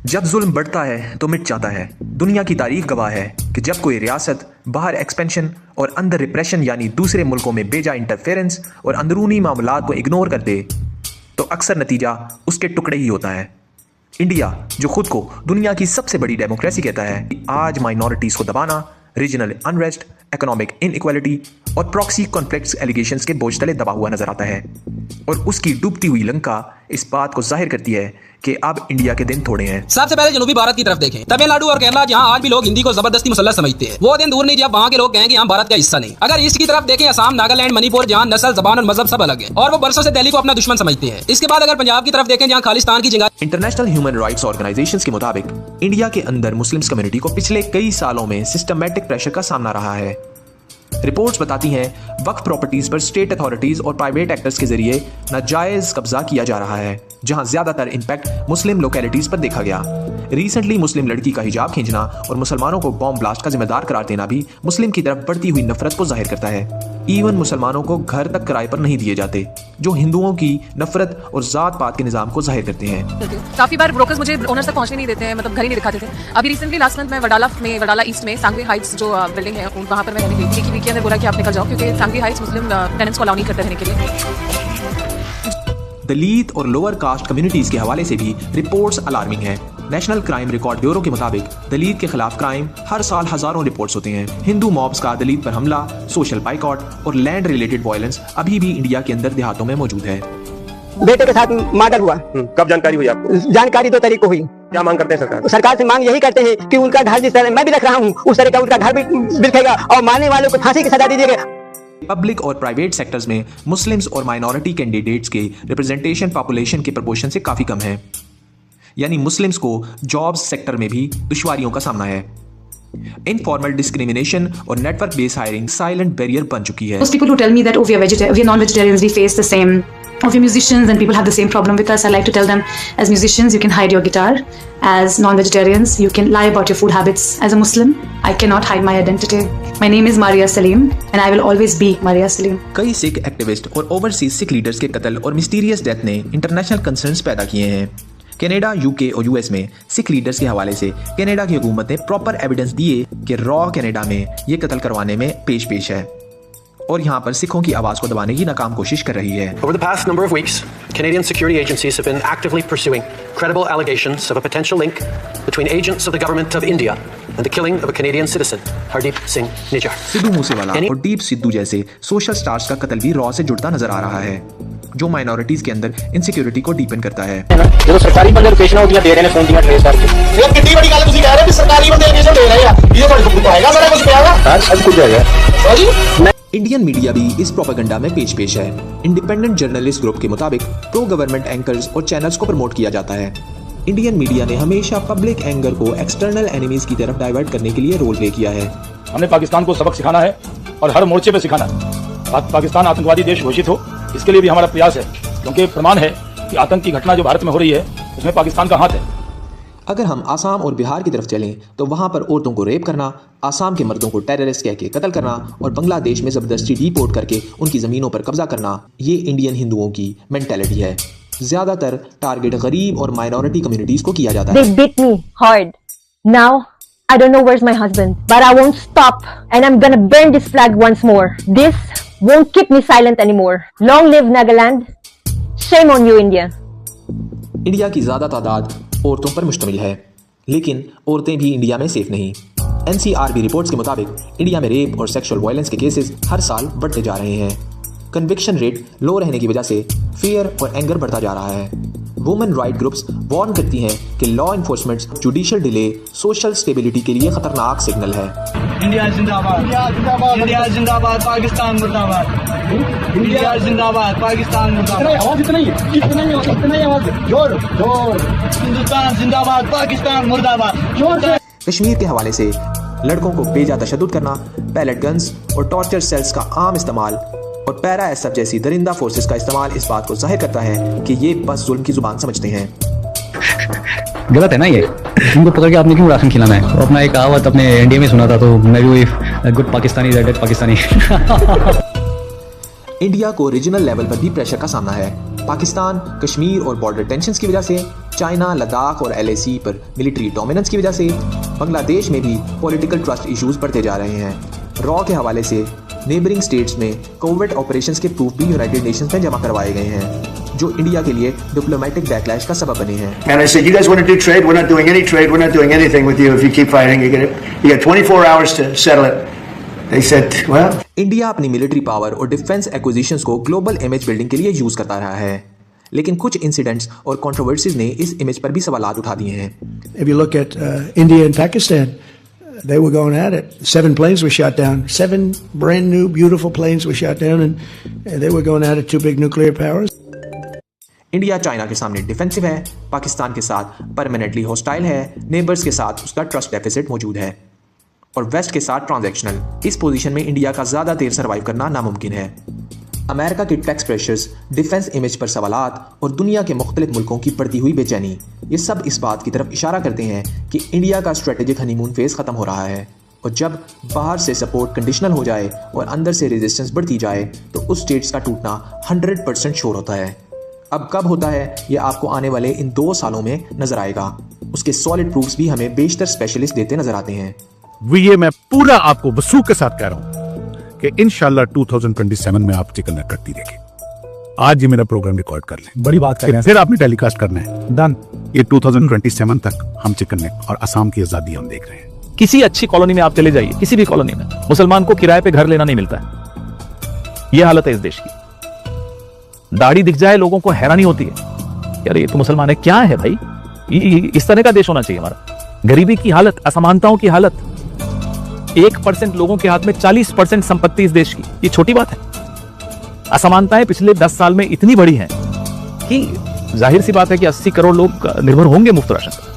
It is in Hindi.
जब जुल्म बढ़ता है तो मिट जाता है। दुनिया की तारीख गवाह है कि जब कोई रियासत बाहर एक्सपेंशन और अंदर रिप्रेशन यानी दूसरे मुल्कों में बेजा इंटरफेरेंस और अंदरूनी मामलात को इग्नोर कर दे तो अक्सर नतीजा उसके टुकड़े ही होता है। इंडिया जो खुद को दुनिया की सबसे बड़ी डेमोक्रेसी कहता है, आज माइनॉरिटीज को दबाना, रीजनल अनरेस्ट, इकोनॉमिक इनइक्वालिटी और प्रॉक्सी कॉन्फ्लिक्ट्स एलिगेशंस के बोझ तले दबा हुआ नजर आता है। और उसकी डूबती हुई लंका इस बात को जाहिर करती है कि अब इंडिया के दिन थोड़े हैं। सबसे पहले जनूबी भारत की तरफ देखें। तमिलनाडु और केरला जहां आज भी लोग हिंदी को जबरदस्ती मुसल्लत समझते हैं, वो दिन दूर नहीं जब वहां के लोग कहें कि हम भारत का हिस्सा नहीं। अगर ईस्ट की तरफ देखें, असम, नागालैंड, मणिपुर, जहां नस्ल, जबान और मजहब सब अलग है और वो बरसों से दिल्ली को अपना दुश्मन समझते हैं। इसके बाद अगर पंजाब की तरफ देखें, जहां खालिस्तान की जगह। इंटरनेशनल ह्यूमन राइट्स ऑर्गेनाइजेशंस के मुताबिक इंडिया के अंदर मुस्लिम्स कम्युनिटी को पिछले कई सालों में सिस्टमैटिक प्रेशर का सामना रहा है। रिपोर्ट्स बताती हैं वक्फ प्रॉपर्टीज पर स्टेट अथॉरिटीज और प्राइवेट एक्टर्स के जरिए नाजायज कब्जा किया जा रहा है, जहां ज्यादातर इंपैक्ट मुस्लिम लोकेलिटीज पर देखा गया। रिसेंटली मुस्लिम लड़की का हिजाब खींचना और मुसलमानों को बॉम्ब ब्लास्ट का जिम्मेदार करार देना भी मुस्लिम की तरफ बढ़ती हुई नफरत को जाहिर करता है। इवन मुसलमानों को घर तक किराए पर नहीं दिए जाते, जो हिंदुओं की नफरत और जात पात के निजाम को जाहिर करते हैं। काफी बार ब्रोकर्स मुझे ओनर्स तक पहुंचने नहीं देते हैं, मतलब घर ही नहीं दिखाते थे। अभी रिसेंटली लास्ट मंथ मैं वडाला ईस्ट में सांगवी हाइट्स जो बिल्डिंग है वहाँ पर मैं गई थी। विकी ने बोला कि आप निकल जाओ क्योंकि सांगवी हाइट्स मुस्लिम टेनेंट्स को अलाउ नहीं करते रहने के लिए। दलित और लोअर कास्ट कम्युनिटीज के हवाले से भी रिपोर्ट्स अलार्मिंग हैं। नेशनल क्राइम रिकॉर्ड ब्यूरो के मुताबिक दलित के खिलाफ क्राइम हर साल हजारों रिपोर्ट्स होते हैं। हिंदू मॉब्स का दलित पर हमला, सोशल बाइकॉट और लैंड रिलेटेड वायलेंस अभी भी इंडिया के अंदर देहातों में मौजूद है। बेटे के साथ मर्डर हुआ। कब जानकारी हुई आपको? जानकारी 2 तारीख को हुई। क्या मांग करते हैं सरकार? सरकार से मांग यही करते हैं कि उनका घर जिस तरह मैं भी रख रहा हूँ उस तरह का उनका घर भी बिखेगा और मारने वालों को फांसी की सजा दी जाएगी। पब्लिक और प्राइवेट सेक्टर्स में मुस्लिम्स और माइनॉरिटी कैंडिडेट्स के रिप्रेजेंटेशन पॉपुलेशन के प्रोपोर्शन से काफी कम है, यानी मुस्लिम्स को जॉब्स सेक्टर में भी दुश्वारियों का सामना है। इनफॉर्मल डिस्क्रिमिनेशन और network based hiring silent barrier बन चुकी है। Most people who tell me that we are non-vegetarians, we face the same. Or we are musicians and people have the same problem with us. I like to tell them, as musicians, you can hide your guitar. As non-vegetarians, you can lie about your food habits. As a Muslim, I cannot hide my identity. My name is Maria Salim, and I will always be Maria Salim. कई सिख एक्टिविस्ट और ओवरसीज सिख लीडर्स के कत्ल और मिस्टीरियस डेथ ने इंटरनेशनल कंसर्न्स पैदा किए हैं। कनाडा, यूके और यूएस में सिख लीडर्स के हवाले से कनाडा की हुकूमत ने प्रॉपर एविडेंस दिए कि रॉ कनाडा में ये कत्ल करवाने में पेश है और यहाँ पर सिखों की आवाज को दबाने की नाकाम कोशिश कर रही है। Over the past number of weeks, Canadian security agencies have been actively pursuing credible allegations of a potential link between agents of the government of India and the killing of a Canadian citizen, Hardeep Singh Nijjar. Sidhu Moosewala और डीप सिद्धू जैसे सोशल स्टार्स का कत्ल भी रॉ से जुड़ता नजर आ रहा है, जो माइनॉरिटीज के अंदर इनसिक्योरिटी को डीपन करता है। जो सरकारी बंदे लोकेशन होती है दे रहे हैं फोन दिया ट्रेस करके। ये कितनी बड़ी गल तुसी कह रहे हो कि सरकारी बंदे लोकेशन दे रहे हैं, ये कोई कुछ आएगा मेरा कुछ आएगा सब कुछ आएगा। सॉरी, इंडियन मीडिया भी इस प्रोपेगेंडा में पेश है। इंडिपेंडेंट जर्नलिस्ट ग्रुप के मुताबिक प्रो गवर्नमेंट एंकर्स और चैनल्स को प्रमोट किया जाता है। इंडियन मीडिया ने हमेशा पब्लिक एंगर को एक्सटर्नल एनिमीज की तरफ डाइवर्ट करने के लिए रोल प्ले किया है। हमने पाकिस्तान को सबक सिखाना है और हर मोर्चे पे सिखाना है। पाकिस्तान आतंकवादी देश घोषित हो, इसके लिए भी हमारा प्रयास है, क्योंकि प्रमाण है कि आतंक की घटना जो भारत में हो रही है उसमें पाकिस्तान का हाथ है। अगर हम आसाम और बिहार की तरफ चलें तो वहां पर औरतों को रेप करना, आसाम के मर्दों को टेररिस्ट कह के कत्ल करना और बांग्लादेश में जबरदस्ती डिपोर्ट करके उनकी ज़मीनों पर कब्जा करना, ये इंडियन हिंदुओं की मेंटालिटी है। ज़्यादातर टारगेट गरीब और माइनॉरिटी कम्युनिटीज को किया जाता है। They beat me hard. Now I don't know where's my husband, but I won't stop and I'm gonna burn this flag once more. This won't keep me silent anymore. Long live Nagaland. Shame on you, India. India की ज़्यादा तादाद औरतों पर मुश्तमिल है, लेकिन औरतें भी इंडिया में सेफ नहीं। NCRB रिपोर्ट्स के मुताबिक इंडिया में रेप और सेक्सुअल वायलेंस के केसेस हर साल बढ़ते जा रहे हैं। कन्विक्शन रेट लो रहने की वजह से फियर और एंगर बढ़ता जा रहा है। वुमेन राइट ग्रुप्स वार्न करती हैं कि law enforcement judicial delay social stability के लिए खतरनाक सिग्नल है। इंडिया जिंदाबाद, इंडिया जिंदाबाद, पाकिस्तान मुर्दाबाद, इंडिया जिंदाबाद, पाकिस्तान मुर्दाबाद। हिंदुस्तान जिंदाबाद, पाकिस्तान मुर्दाबाद। कश्मीर के हवाले से लड़कों को बेजा तशद्दुद करना, पैलेट गन्स और टॉर्चर सेल्स का आम इस्तेमाल और पैरा एसएफ जैसी दरिंदा फोर्सेस का इस्तेमाल इस बात को जाहिर करता है कि ये बस जुल्म की जुबान समझते हैं। गलत है ना ये, इनको पकड़ के आपने क्यों राशन खिलाना है? अपना एक कहावत अपने इंडिया में सुना था, तो मैं भी वही good Pakistani dead Pakistani. India को रीजनल लेवल पर भी प्रेशर का सामना है। पाकिस्तान, कश्मीर और बॉर्डर टेंशंस की वजह से चाइना, लद्दाख और LAC पर मिलिट्री डोमिनेंस की वजह से बांग्लादेश में भी पॉलिटिकल ट्रस्ट इश्यूज बढ़ते जा रहे हैं। रॉ के हवाले से नेबरिंग स्टेट्स में कोविड ऑपरेशंस के प्रूफ भी यूनाइटेड नेशंस में जमा करवाए गए हैं, जो इंडिया के लिए डिप्लोमेटिक बैकलैश का सबब बने हैं। And I said, you guys want to do trade? We're not doing any trade. We're not doing anything with you if you keep fighting. You got 24 hours to settle it. They said, well, India अपनी मिलिट्री पावर और डिफेंस एक्विजिशंस को ग्लोबल इमेज बिल्डिंग के लिए यूज करता रहा है, लेकिन कुछ इंसिडेंट्स और कंट्रोवर्सीज ने इस इमेज पर भी सवालात उठा दिए हैं। If you look at India and Pakistan, they were going at it. 7 planes were shot down. 7 brand new, beautiful planes were shot down, and they were going at it. 2 big nuclear powers. India China के सामने डिफेंसिव है, पाकिस्तान के साथ परमानेंटली हॉस्टाइल है, नेबर्स के साथ उसका ट्रस्ट डेफिसिट मौजूद है और वेस्ट के साथ ट्रांजैक्शनल। इस पोजीशन में इंडिया का ज़्यादा देर सर्वाइव करना नामुमकिन है। अमेरिका के टैक्स प्रेशर्स, डिफेंस इमेज पर सवालात और दुनिया के मुख्तलिफ मुल्कों की बढ़ती हुई बेचैनी, ये सब इस बात की तरफ इशारा करते हैं कि इंडिया का स्ट्रेटेजिक हनीमून फेज ख़त्म हो रहा है और जब बाहर से सपोर्ट कंडीशनल हो जाए और अंदर से रेजिस्टेंस बढ़ती जाए तो उस स्टेट्स का टूटना 100% श्योर होता है। अब कब होता है ये आपको आने वाले इन 2 सालों में नजर आएगा। उसके सॉलिड प्रूफ्स भी हमें बेशतर स्पेशलिस्ट देते नजर आते हैं। ये मैं पूरा आपको वसूख के साथ कह रहा हूं कि इंशाल्लाह 2027 में आप चिकन नेक करती देखिए। आज ये मेरा प्रोग्राम रिकॉर्ड कर लें, बड़ी बात करें, फिर आपने टेलीकास्ट करना है, डन। ये 2027 तक हम चिकन नेक और असम की आजादी हम देख रहे हैं। किसी अच्छी कॉलोनी में आप चले जाइए, किसी भी कॉलोनी में मुसलमान को किराए पे घर लेना नहीं मिलता है। यह हालत है इस देश की। दाढ़ी दिख जाए लोगों को हैरानी होती है, यार ये तो मुसलमान है, क्या है भाई, इस तरह का देश होना चाहिए हमारा। गरीबी की हालत, असमानताओं की हालत, 1% लोगों के हाथ में 40% संपत्ति इस देश की, ये छोटी बात है। असमानताएं पिछले 10 साल में इतनी बड़ी हैं कि जाहिर सी बात है कि 80 करोड़ लोग निर्भर होंगे मुफ्त राशन पर।